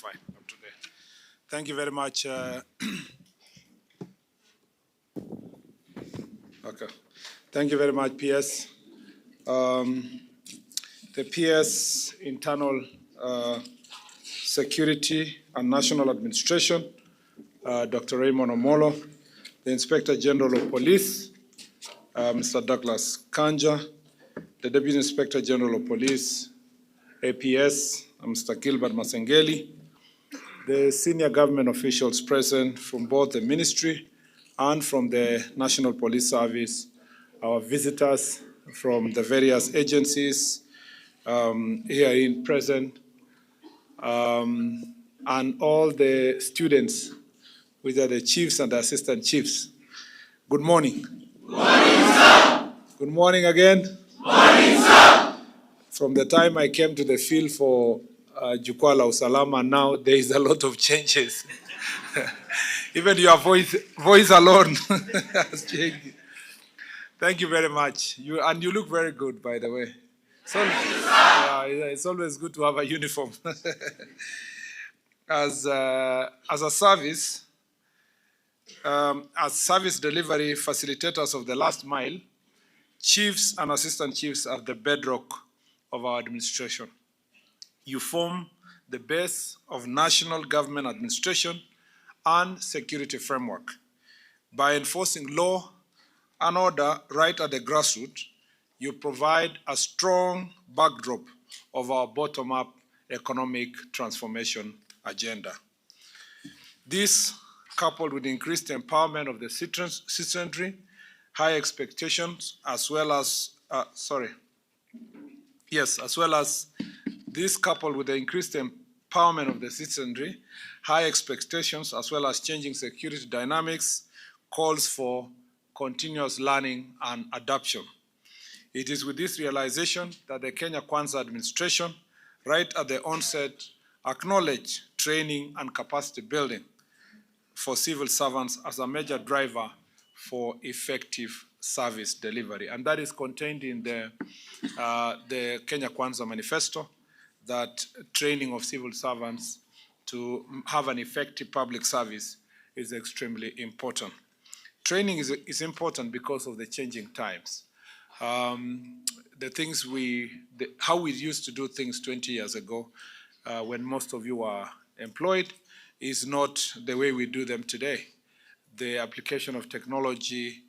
fine. Up to there. Thank you very much. Okay. Thank you very much, PS. The PS Internal Security and National Administration, Dr. Raymond Omolo, the Inspector General of Police, Mr. Douglas Kanja, the Deputy Inspector General of Police, APS, Mr. Gilbert Masengeli, the senior government officials present from both the ministry and from the National Police Service, our visitors from the various agencies here in present, and all the students, which are the chiefs and the assistant chiefs. Good morning. Good morning, sir. Good morning again. Good morning, sir. From the time I came to the field for Jukwaa la Usalama, now there is a lot of changes. Even your voice alone has changed. Thank you very much. And you look very good, by the way. It's always good to have a uniform. As a service, as service delivery facilitators of the last mile, chiefs and assistant chiefs are the bedrock of our administration. You form the base of national government administration and security framework. By enforcing law and order right at the grassroots, you provide a strong backdrop of our bottom-up economic transformation agenda. This, coupled with increased empowerment of the citizenry, high expectations, as well as this coupled with the increased empowerment of the citizenry, high expectations, as well as changing security dynamics, calls for continuous learning and adoption. It is with this realization that the Kenya Kwanza administration, right at the onset, acknowledged training and capacity building for civil servants as a major driver for effective service delivery. And that is contained in the Kenya Kwanza manifesto, that training of civil servants to have an effective public service is extremely important. Training is important because of the changing times. How we used to do things 20 years ago, when most of you were employed, is not the way we do them today. The application of technology,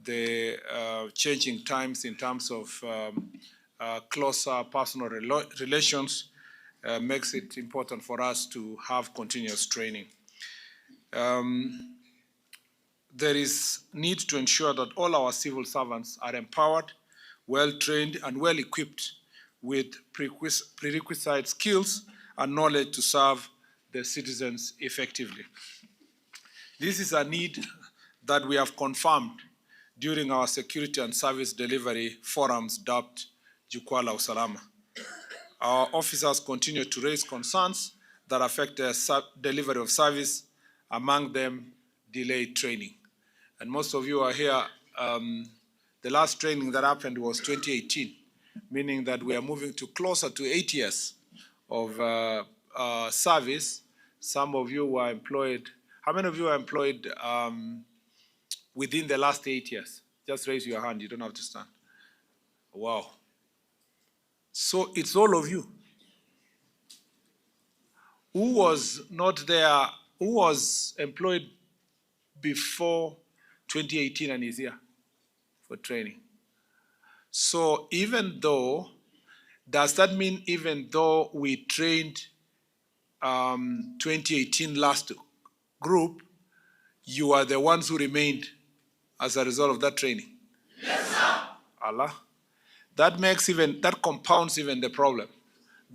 the changing times in terms of closer personal relations makes it important for us to have continuous training. There is need to ensure that all our civil servants are empowered, well-trained, and well-equipped with prerequisite skills and knowledge to serve the citizens effectively. This is a need that we have confirmed during our security and service delivery forums dubbed Jukwaa la Usalama. Our officers continue to raise concerns that affect the delivery of service, among them delayed training. And most of you are here, the last training that happened was 2018, meaning that we are moving to closer to 8 years of service. Some of you were employed. How many of you are employed within the last 8 years? Just raise your hand, you don't have to stand. Wow. So it's all of you. Who was not there, who was employed before 2018 and is here for training? So even though, does that mean even though we trained 2018 last group, you are the ones who remained as a result of that training? Yes, sir. Allah. That compounds even the problem,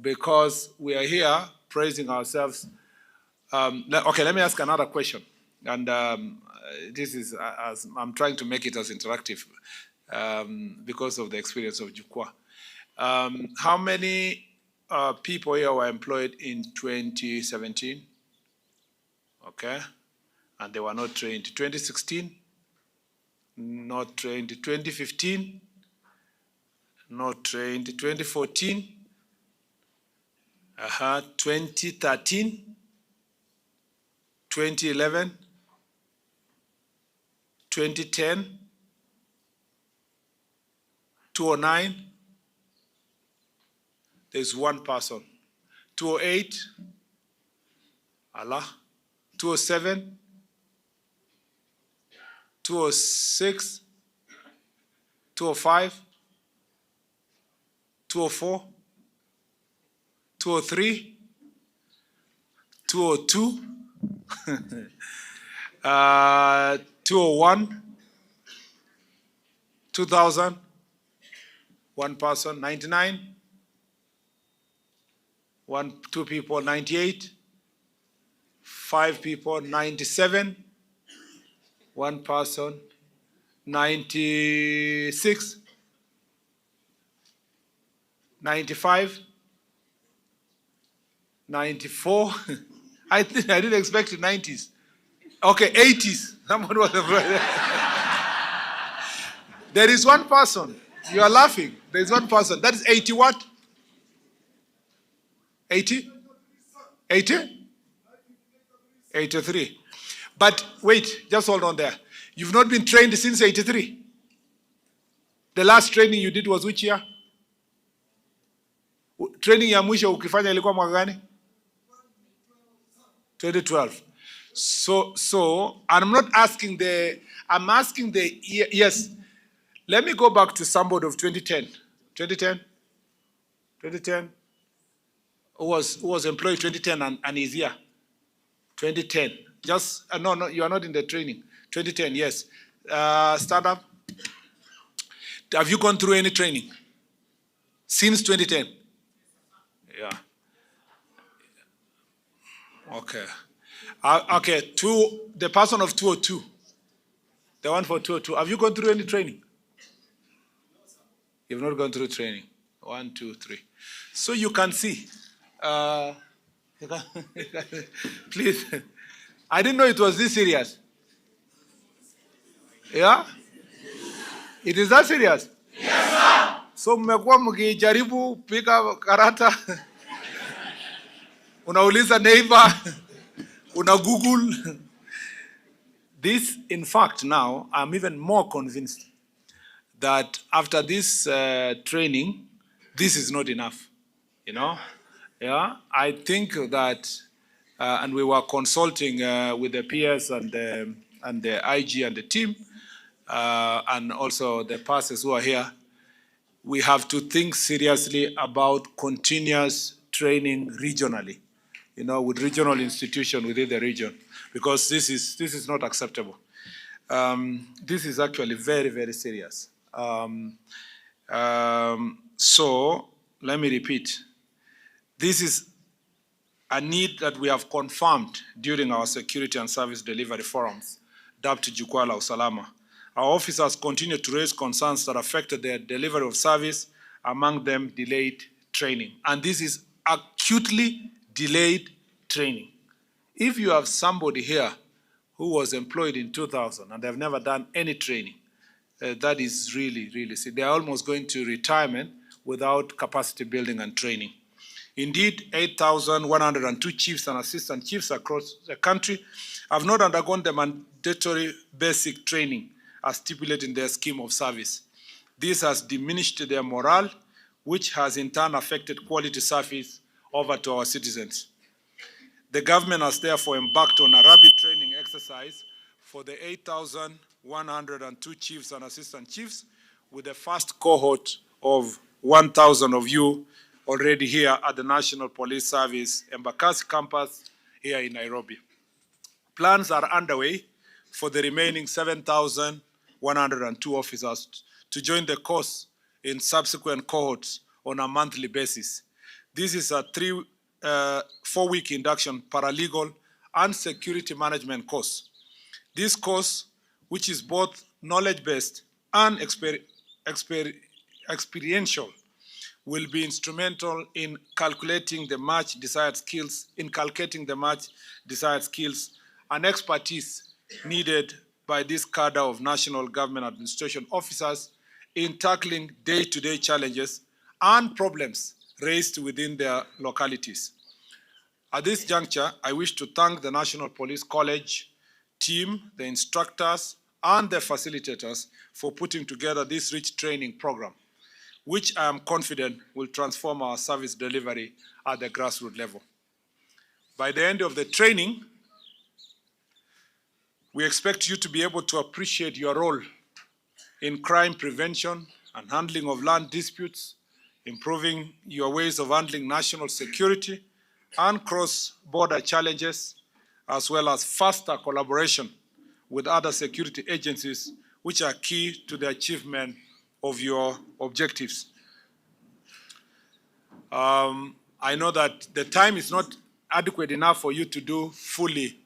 because we are here praising ourselves. Okay, let me ask another question. And this is, I'm trying to make it as interactive because of the experience of Jukwaa. How many people here were employed in 2017? Okay, and they were not trained. 2016, not trained. 2015, not trained. 2014, 2013, 2011, 2010, 2009, there's one person. 2008, Allah. 2007, 2006, 2005, 2004, 2003, 2002, 201, 2000, one person, 99, two people, 98, 5 people, 97, one person, 96, 95, 94. I didn't expect the 90s. Okay, 80s. Someone was afraid. There is one person. You are laughing. There is one person. That is 80 what? 80? 80? 83. But wait, just hold on there. You've not been trained since 83. The last training you did was which year? Training ya mwisho ukifanya ilikuwa mwaka gani? 2012. So I'm not asking I'm asking yes. Let me go back to somebody of 2010. 2010? Who was employed 2010 and is here? 2010. Just, no, you are not in the training. 2010, yes. Startup. Have you gone through any training? Since 2010? Yeah. Okay. Okay, the person of 202. The one for 202. Have you gone through any training? You've not gone through training. 1, 2, 3. So you can see. Please. I didn't know it was this serious. Yeah? It is that serious? Yes, sir. So mmekuwa mkijaribu piga karata. Unauliza neighbor. Una Google. This, in fact, now, I'm even more convinced that after this training, this is not enough. You know? Yeah, I think that, and we were consulting with the PS and the IG and the team, and also the pastors who are here. We have to think seriously about continuous training regionally, with regional institutions within the region, because this is not acceptable. This is actually very, very serious. So let me repeat. This is a need that we have confirmed during our security and service delivery forums, dubbed Jukwaa la Usalama. Our officers continue to raise concerns that affected their delivery of service, among them delayed training. And this is acutely delayed training. If you have somebody here who was employed in 2000 and they've never done any training, that is really, really sick. They are almost going to retirement without capacity building and training. Indeed, 8,102 chiefs and assistant chiefs across the country have not undergone the mandatory basic training as stipulated in their scheme of service. This has diminished their morale, which has in turn affected quality service over to our citizens. The government has therefore embarked on a rapid training exercise for the 8,102 chiefs and assistant chiefs, with the first cohort of 1,000 of you already here at the National Police Service Embakasi campus here in Nairobi. Plans are underway for the remaining 7,102 officers to join the course in subsequent cohorts on a monthly basis. This is a 4-week induction paralegal and security management course. This course, which is both knowledge-based and experiential, will be instrumental in inculcating the much desired skills and expertise needed by this cadre of national government administration officers in tackling day-to-day challenges and problems raised within their localities. At this juncture, I wish to thank the National Police College team, the instructors, and the facilitators for putting together this rich training program, which I am confident will transform our service delivery at the grassroots level. By the end of the training, we expect you to be able to appreciate your role in crime prevention and handling of land disputes, improving your ways of handling national security and cross-border challenges, as well as faster collaboration with other security agencies, which are key to the achievement of your objectives. I know that the time is not adequate enough for you to do fully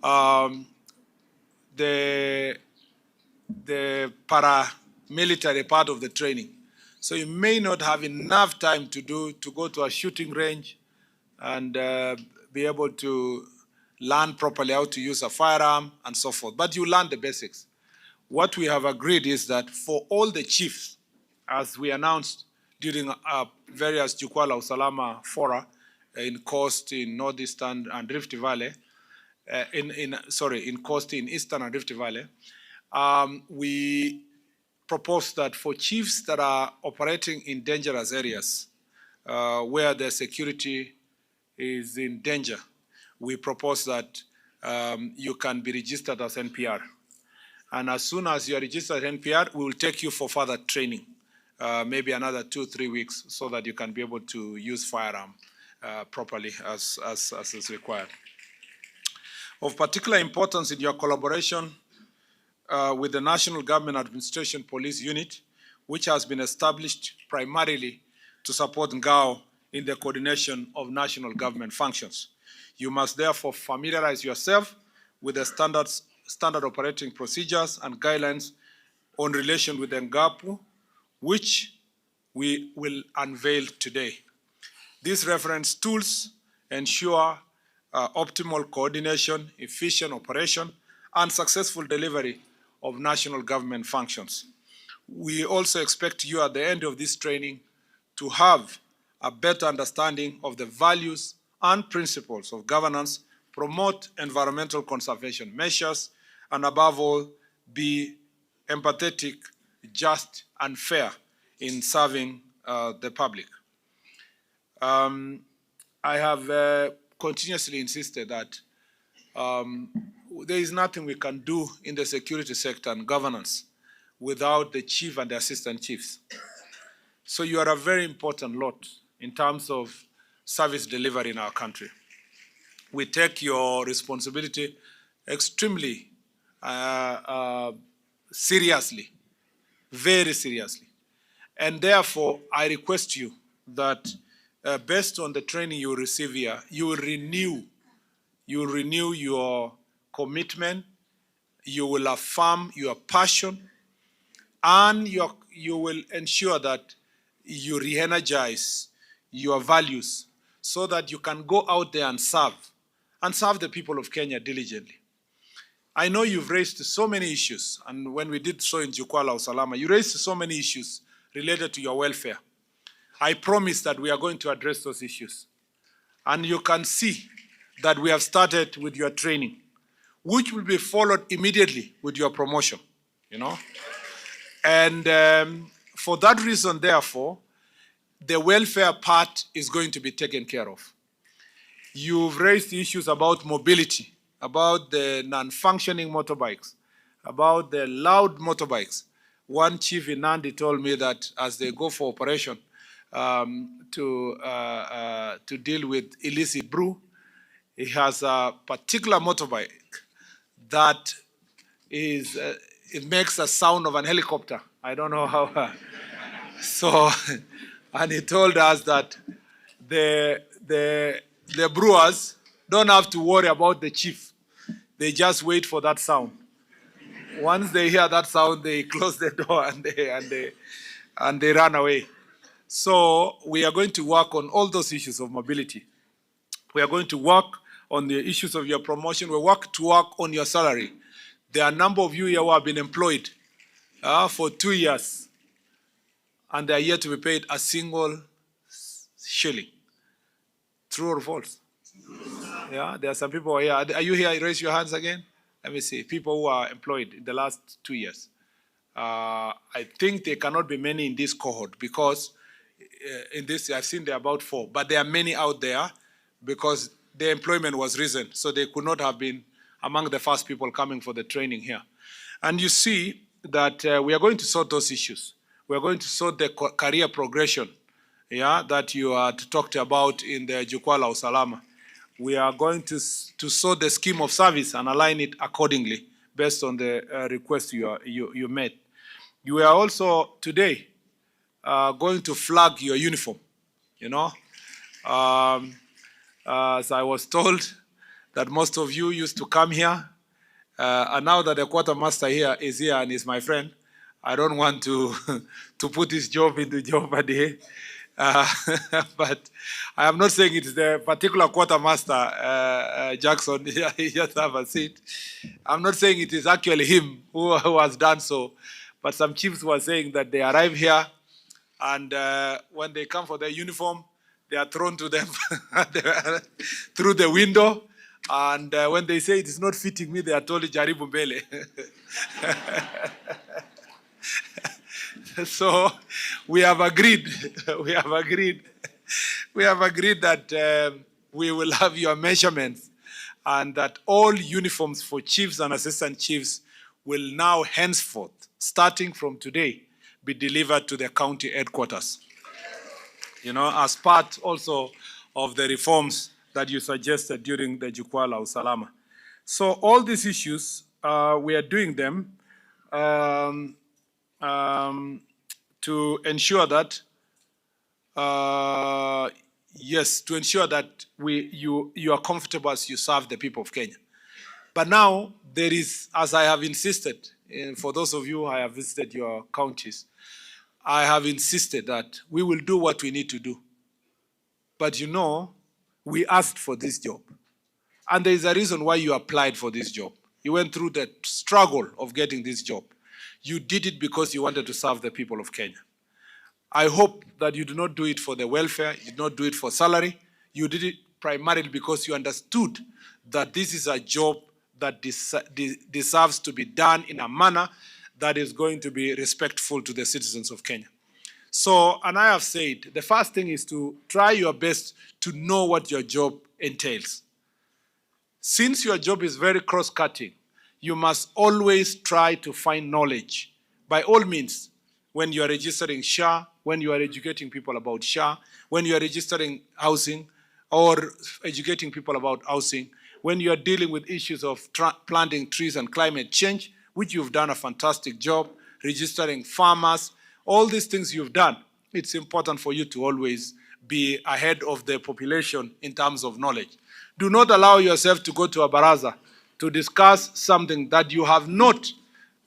the paramilitary part of the training. So you may not have enough time to go to a shooting range and be able to learn properly how to use a firearm and so forth. But you learn the basics. What we have agreed is that for all the chiefs, as we announced during various Jukwaa la Usalama fora in Coast, in Northeastern and Rift Valley, in Coast, in Eastern and Rift Valley, we propose that for chiefs that are operating in dangerous areas where their security is in danger, we propose that you can be registered as NPR. And as soon as you are registered as NPR, we will take you for further training, maybe another 2-3 weeks, so that you can be able to use firearm properly as is required. Of particular importance in your collaboration with the National Government Administration Police Unit, which has been established primarily to support Ngao in the coordination of national government functions. You must therefore familiarize yourself with the standard operating procedures and guidelines on relation with Ngapu, which we will unveil today. These reference tools ensure optimal coordination, efficient operation, and successful delivery of national government functions. We also expect you at the end of this training to have a better understanding of the values and principles of governance, promote environmental conservation measures, and above all, be empathetic, just, and fair in serving the public. I have continuously insisted that there is nothing we can do in the security sector and governance without the chief and the assistant chiefs. So you are a very important lot in terms of service delivery in our country. We take your responsibility extremely seriously, very seriously. And therefore, I request you that based on the training you receive here, you will renew your commitment, you will affirm your passion, and you will ensure that you re-energize your values so that you can go out there and serve the people of Kenya diligently. I know you've raised so many issues, and when we did so in Jukwaa la Usalama, you raised so many issues related to your welfare. I promise that we are going to address those issues. And you can see that we have started with your training, which will be followed immediately with your promotion, you know. And for that reason, therefore, the welfare part is going to be taken care of. You've raised issues about mobility, about the non-functioning motorbikes, about the loud motorbikes. One chief in Nandi told me that as they go for operation to deal with illicit brew, he has a particular motorbike that is, it makes a sound of an helicopter. I don't know how. So, and he told us that the brewers don't have to worry about the chief. They just wait for that sound. Once they hear that sound, they close the door and they run away. So we are going to work on all those issues of mobility. We are going to work on the issues of your promotion. We work on your salary. There are a number of you here who have been employed for 2 years, and they are yet to be paid a single shilling. True or false? Yeah, there are some people here. Are you here? Raise your hands again. Let me see. People who are employed in the last 2 years. I think there cannot be many in this cohort because in this, I've seen there are about 4, but there are many out there because their employment was risen, so they could not have been among the first people coming for the training here. And you see that we are going to sort those issues. We are going to sort the career progression, yeah, that you had talked about in the Jukwaa la Usalama. We are going to sort the scheme of service and align it accordingly based on the request you made. You are also today going to flag your uniform, you know. As I was told that most of you used to come here, and now that the quartermaster here is here and is my friend, I don't want to to put his job into jeopardy. But I am not saying it's the particular quartermaster, Jackson, he just have a seat. I'm not saying it is actually him who has done so, but some chiefs were saying that they arrive here and when they come for their uniform, they are thrown to them through the window. And when they say it is not fitting me, they are told, Jaribu mbele. So we have agreed, we have agreed that we will have your measurements and that all uniforms for chiefs and assistant chiefs will now henceforth, starting from today, be delivered to the county headquarters. You know, as part also of the reforms that you suggested during the Jukwaa la Usalama. So all these issues, we are doing them to ensure that, yes, to ensure that you are comfortable as you serve the people of Kenya. But now there is, as I have insisted, for those of you who have visited your counties, I have insisted that we will do what we need to do. But you know, we asked for this job. And there is a reason why you applied for this job. You went through the struggle of getting this job. You did it because you wanted to serve the people of Kenya. I hope that you do not do it for the welfare, you do not do it for salary. You did it primarily because you understood that this is a job that deserves to be done in a manner that is going to be respectful to the citizens of Kenya. So, and I have said, the first thing is to try your best to know what your job entails. Since your job is very cross-cutting, you must always try to find knowledge. By all means, when you are registering SHA, when you are educating people about SHA, when you are registering housing or educating people about housing, when you are dealing with issues of planting trees and climate change, which you've done a fantastic job, registering farmers, all these things you've done, it's important for you to always be ahead of the population in terms of knowledge. Do not allow yourself to go to a baraza to discuss something that you have not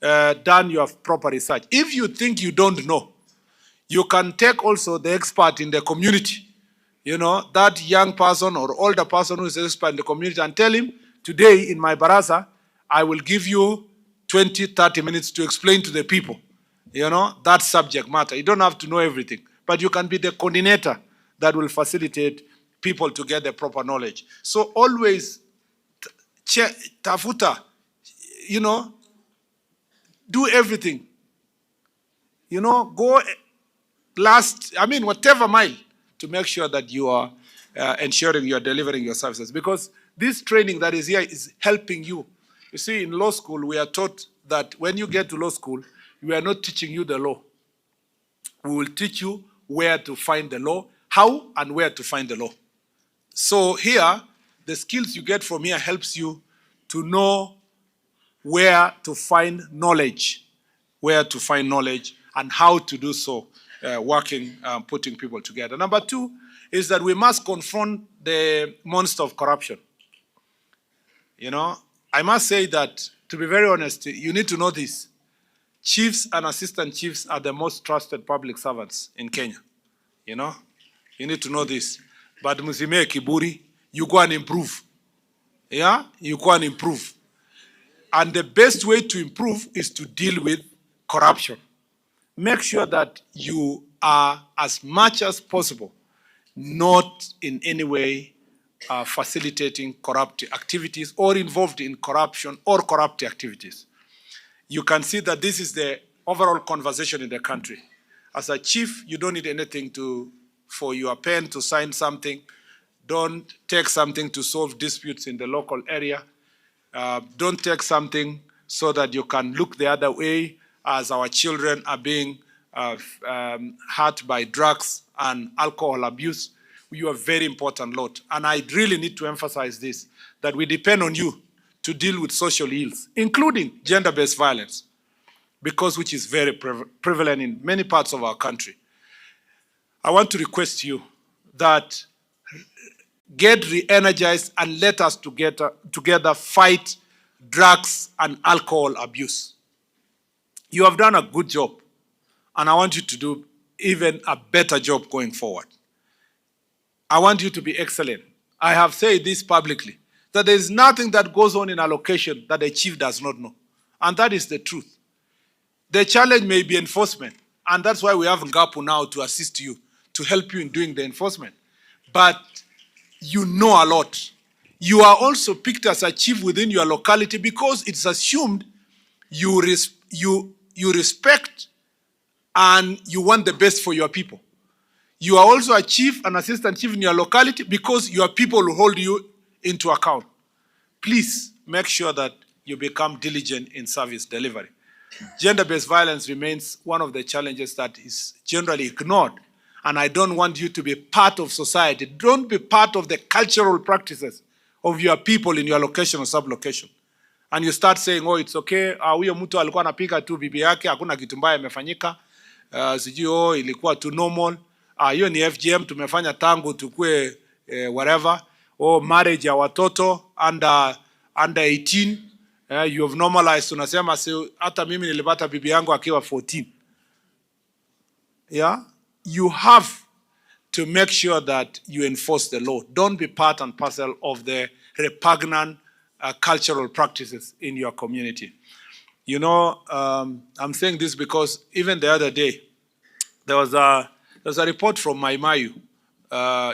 done your proper research. If you think you don't know, you can take also the expert in the community, you know, that young person or older person who is an expert in the community, and tell him, today in my baraza, I will give you 20, 30 minutes to explain to the people, you know, that subject matter. You don't have to know everything, but you can be the coordinator that will facilitate people to get the proper knowledge. So always, tafuta, you know, do everything. You know, go whatever mile to make sure that you are ensuring you are delivering your services. Because this training that is here is helping you. You see, in law school, we are taught that when you get to law school, we are not teaching you the law. We will teach you where to find the law, how and where to find the law. So here, the skills you get from here helps you to know where to find knowledge, and how to do so, working, putting people together. Number two is that we must confront the monster of corruption. You know, I must say that, to be very honest, you need to know this. Chiefs and assistant chiefs are the most trusted public servants in Kenya. You know, you need to know this. But Muzime Kiburi, you go and improve. Yeah, you go and improve. And the best way to improve is to deal with corruption. Make sure that you are, as much as possible, not in any way facilitating corrupt activities or involved in corruption or corrupt activities. You can see that this is the overall conversation in the country. As a chief, you don't need anything for your pen to sign something. Don't take something to solve disputes in the local area. Don't take something so that you can look the other way as our children are being hurt by drugs and alcohol abuse. You are a very important lot. And I really need to emphasize this, that we depend on you to deal with social ills, including gender-based violence, because which is very prevalent in many parts of our country. I want to request you that get re-energized and let us together fight drugs and alcohol abuse. You have done a good job, and I want you to do even a better job going forward. I want you to be excellent. I have said this publicly, that there is nothing that goes on in a location that the chief does not know. And that is the truth. The challenge may be enforcement, and that's why we have Ngapu now to assist you, to help you in doing the enforcement. But you know a lot. You are also picked as a chief within your locality because it's assumed you respect and you want the best for your people. You are also a chief, an assistant chief in your locality because your people will hold you into account. Please make sure that you become diligent in service delivery. Gender-based violence remains one of the challenges that is generally ignored, and I don't want you to be part of society. Don't be part of the cultural practices of your people in your location or sub-location. And you start saying, oh, it's okay, huyo mtu alikuwa anapiga tu bibi yake, hakuna kitu mbaya imefanyika, sijui oh, ilikuwa tu normal. Hiyo ni FGM tumefanya tangu tukue whatever. Oh, marriage ya watoto under 18. You have normalized. Unasema hata mimi nilipata bibi yangu akiwa 14. Yeah? You have to make sure that you enforce the law. Don't be part and parcel of the repugnant cultural practices in your community. You know, I'm saying this because even the other day, there was a report from Maimayu.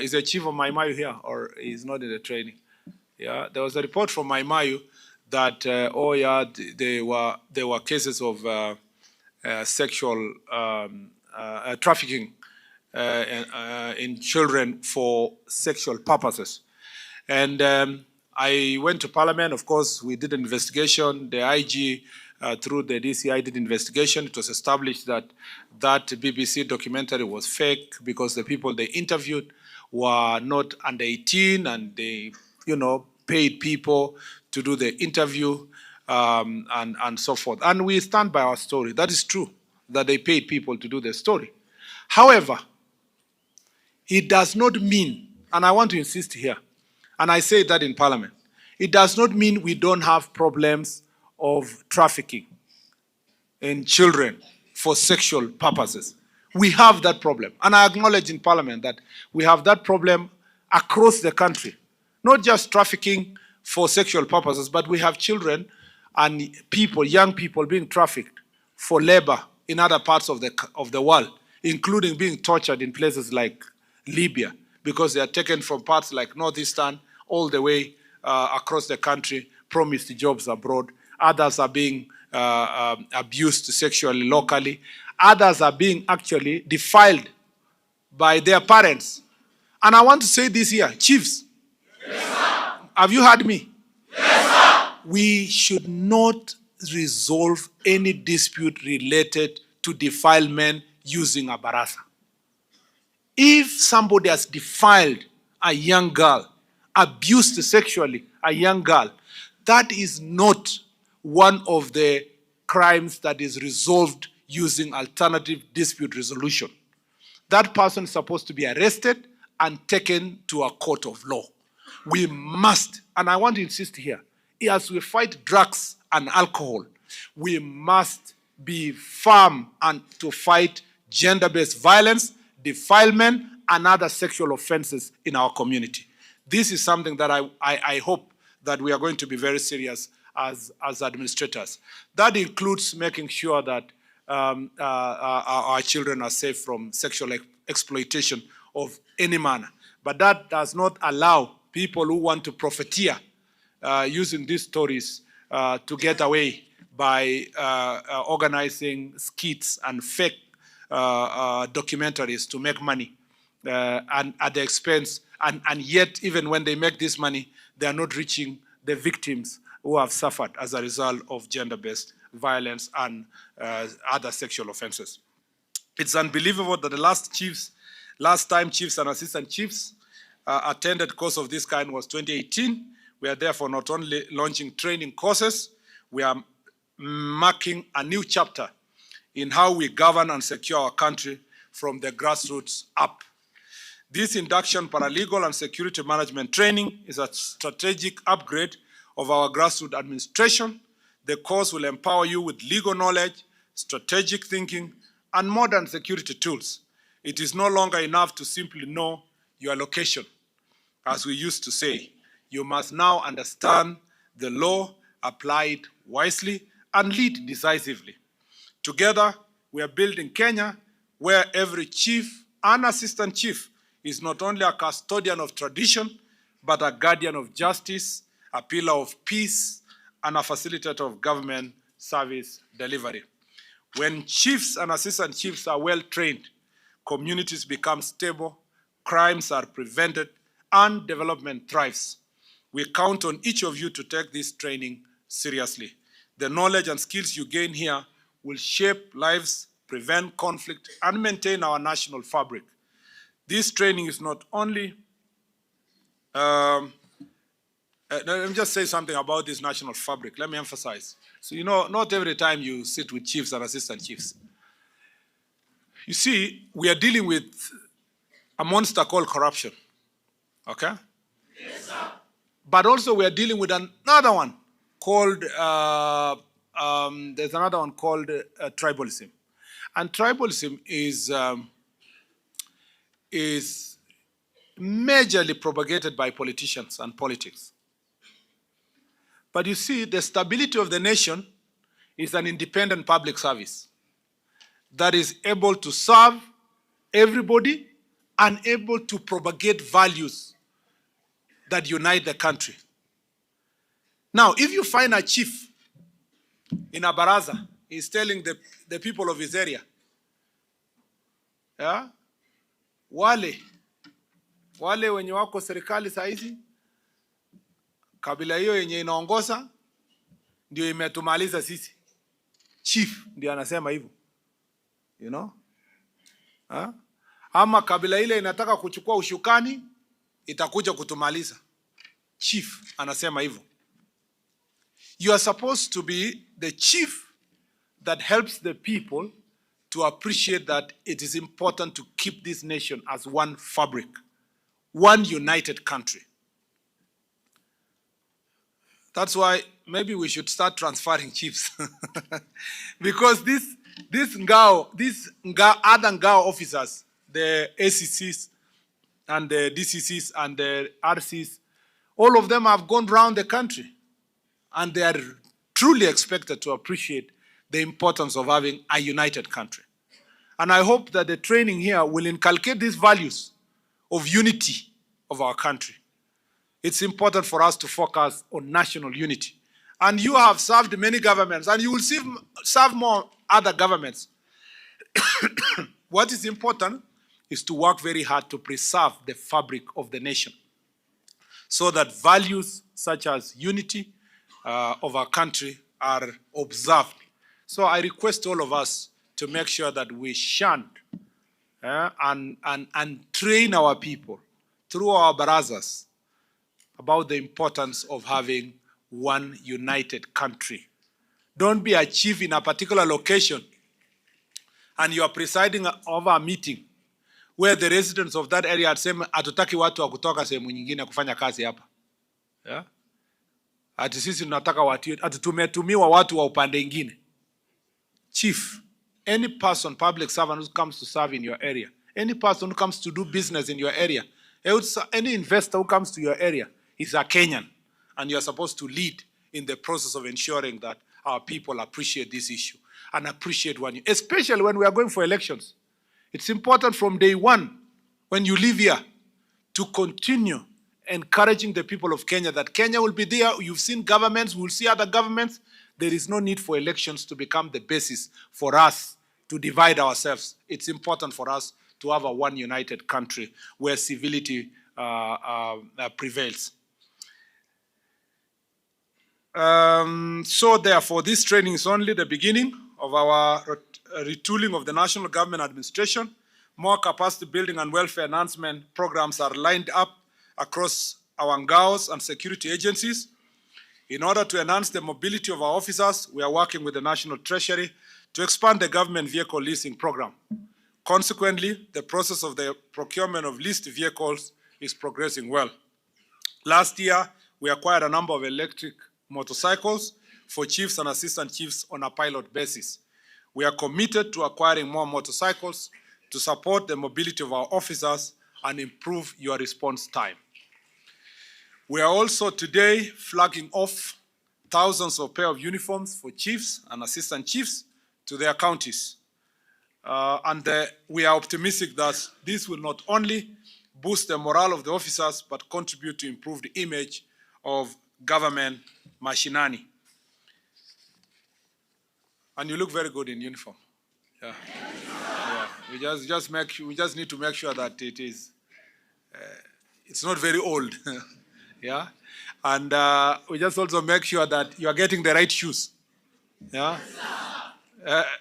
Is the chief of Maimayu here, or he's not in the training? Yeah, there was a report from Maimayu that there were cases of sexual trafficking in children for sexual purposes, and I went to Parliament. Of course, we did an investigation. The IG. Through the DCI did investigation. It was established that that BBC documentary was fake because the people they interviewed were not under 18 and they, paid people to do the interview and so forth. And we stand by our story. That is true, that they paid people to do the story. However, it does not mean, and I want to insist here, and I say that in Parliament, it does not mean we don't have problems of trafficking in children for sexual purposes. We have that problem. And I acknowledge in Parliament that we have that problem across the country. Not just trafficking for sexual purposes, but we have children and people, young people being trafficked for labor in other parts of the world, including being tortured in places like Libya, because they are taken from parts like Northeastern all the way across the country, promised jobs abroad. Others are being abused sexually locally. Others are being actually defiled by their parents. And I want to say this here, chiefs. Yes, sir. Have you heard me? Yes, sir. We should not resolve any dispute related to defilement using a barasa. If somebody has defiled a young girl, abused sexually a young girl, that is not one of the crimes that is resolved using alternative dispute resolution. That person is supposed to be arrested and taken to a court of law. We must, and I want to insist here, as we fight drugs and alcohol, we must be firm and to fight gender-based violence, defilement, and other sexual offenses in our community. This is something that I hope that we are going to be very serious as administrators. That includes making sure that our children are safe from sexual exploitation of any manner. But that does not allow people who want to profiteer using these stories to get away by organizing skits and fake documentaries to make money and at the expense, and yet even when they make this money, they are not reaching the victims who have suffered as a result of gender-based violence and other sexual offenses. It's unbelievable that the last time chiefs and assistant chiefs attended course of this kind was 2018. We are therefore not only launching training courses, we are marking a new chapter in how we govern and secure our country from the grassroots up. This induction paralegal and security management training is a strategic upgrade of our grassroots administration. The course will empower you with legal knowledge, strategic thinking, and modern security tools. It is no longer enough to simply know your location. As we used to say, you must now understand the law, apply it wisely, and lead decisively. Together, we are building Kenya, where every chief and assistant chief is not only a custodian of tradition, but a guardian of justice, a pillar of peace, and a facilitator of government service delivery. When chiefs and assistant chiefs are well trained, communities become stable, crimes are prevented, and development thrives. We count on each of you to take this training seriously. The knowledge and skills you gain here will shape lives, prevent conflict, and maintain our national fabric. This training is not only, let me just say something about this national fabric. Let me emphasize. So, you know, not every time you sit with chiefs and assistant chiefs. You see, we are dealing with a monster called corruption, okay? Yes, sir. But also we are dealing with another one called, there's another one called tribalism. And tribalism is majorly propagated by politicians and politics. But you see, the stability of the nation is an independent public service that is able to serve everybody and able to propagate values that unite the country. Now, if you find a chief in a baraza, he's telling the people of his area, yeah, wale wenye wako serikali saizi, kabila hiyo yenye inaongoza ndio imetumaliza sisi. Chief ndio anasema hivyo, you know? Ama kabila ile inataka kuchukua ushukani itakuja kutumaliza. Chief anasema hivyo. You are supposed to be the chief that helps the people to appreciate that it is important to keep this nation as one fabric, one united country. That's why maybe we should start transferring chiefs. Because these other Ngao officers, the ACCs and the DCCs and the RCs, all of them have gone around the country, and they are truly expected to appreciate the importance of having a united country. And I hope that the training here will inculcate these values of unity of our country. It's important for us to focus on national unity. And you have served many governments, and you will serve more other governments. What is important is to work very hard to preserve the fabric of the nation, so that values such as unity of our country are observed. So I request all of us to make sure that we shun and train our people through our barazas about the importance of having one united country. Don't be a chief in a particular location and you are presiding over a meeting where the residents of that area are saying, hatutaki watu wa kutoka sehemu nyingine kufanya kazi hapa. Yeah? Ati sisi tunataka watu, ati tumetumiwa watu wa upande ingine. Chief, any person, public servant who comes to serve in your area, any person who comes to do business in your area, any investor who comes to your area is a Kenyan, and you are supposed to lead in the process of ensuring that our people appreciate this issue and appreciate one, especially when we are going for elections. It's important from day one, when you live here, to continue encouraging the people of Kenya that Kenya will be there. You've seen governments, we'll see other governments. There is no need for elections to become the basis for us to divide ourselves. It's important for us to have a one united country where civility prevails. So therefore, this training is only the beginning of our retooling of the national government administration. More capacity building and welfare enhancement programs are lined up across our ngaos and security agencies. In order to enhance the mobility of our officers, we are working with the National Treasury to expand the government vehicle leasing program. Consequently, the process of the procurement of leased vehicles is progressing well. Last year, we acquired a number of electric motorcycles for chiefs and assistant chiefs on a pilot basis. We are committed to acquiring more motorcycles to support the mobility of our officers and improve your response time. We are also today flagging off thousands of pair of uniforms for chiefs and assistant chiefs to their counties. We are optimistic that this will not only boost the morale of the officers, but contribute to improve the image of government mashinani. And you look very good in uniform. Yeah. Yeah. We just need to make sure that it is, it's not very old. Yeah. And we just also make sure that you are getting the right shoes. Yeah.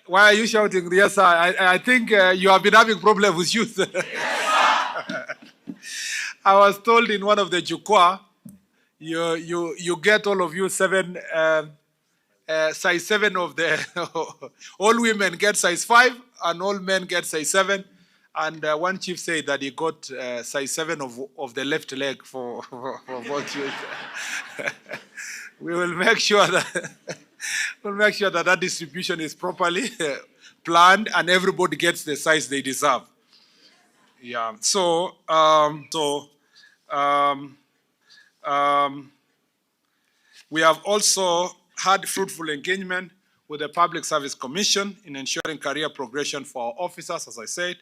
Why are you shouting? Yes, sir. I think you have been having problems with shoes. I was told in one of the Jukwa, you get all of you size 7 of the, all women get size 5 and all men get size 7. And one chief said that he got size 7 of the left leg for both youth. We will make sure that that distribution is properly planned and everybody gets the size they deserve. Yeah. So, we have also had fruitful engagement with the Public Service Commission in ensuring career progression for our officers. As I said,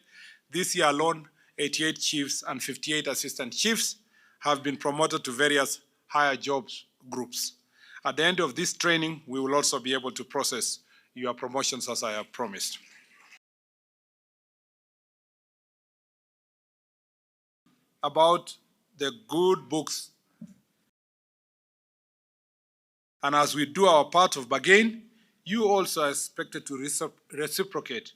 this year alone, 88 chiefs and 58 assistant chiefs have been promoted to various higher jobs groups. At the end of this training, we will also be able to process your promotions as I have promised. About the good books. And as we do our part of bargain, you also are expected to reciprocate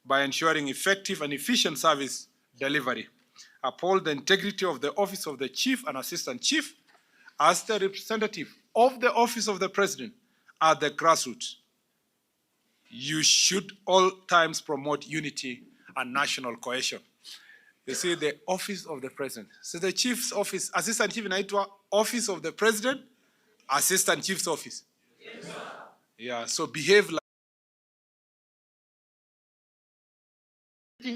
by ensuring effective and efficient service delivery. Uphold the integrity of the office of the chief and assistant chief as the representative of the office of the president at the grassroots. You should all times promote unity and national cohesion. You see, the office of the president. So the chief's office, assistant chief inaitwa office of the president, assistant chief's office. Yes, sir. Yeah, so behave like.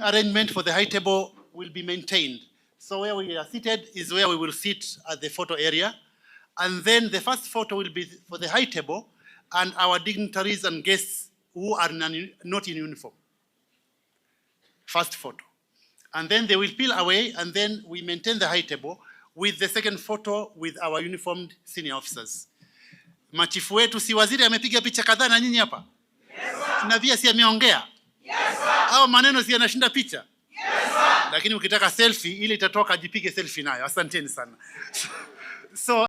Arrangement for the high table will be maintained. So where we are seated is where we will sit at the photo area. And then the first photo will be for the high table and our dignitaries and guests who are not in uniform. First photo. And then they will peel away and then we maintain the high table with the second photo with our uniformed senior officers. Machifu wetu si waziri amepiga picha kadhaa na nyinyi hapa? Yes, sir. Na pia si ameongea? Yes, sir. Au maneno si yanashinda picha? Yes, sir. Lakini ukitaka selfie ili itatoka jipige selfie nayo. Asanteni sana. So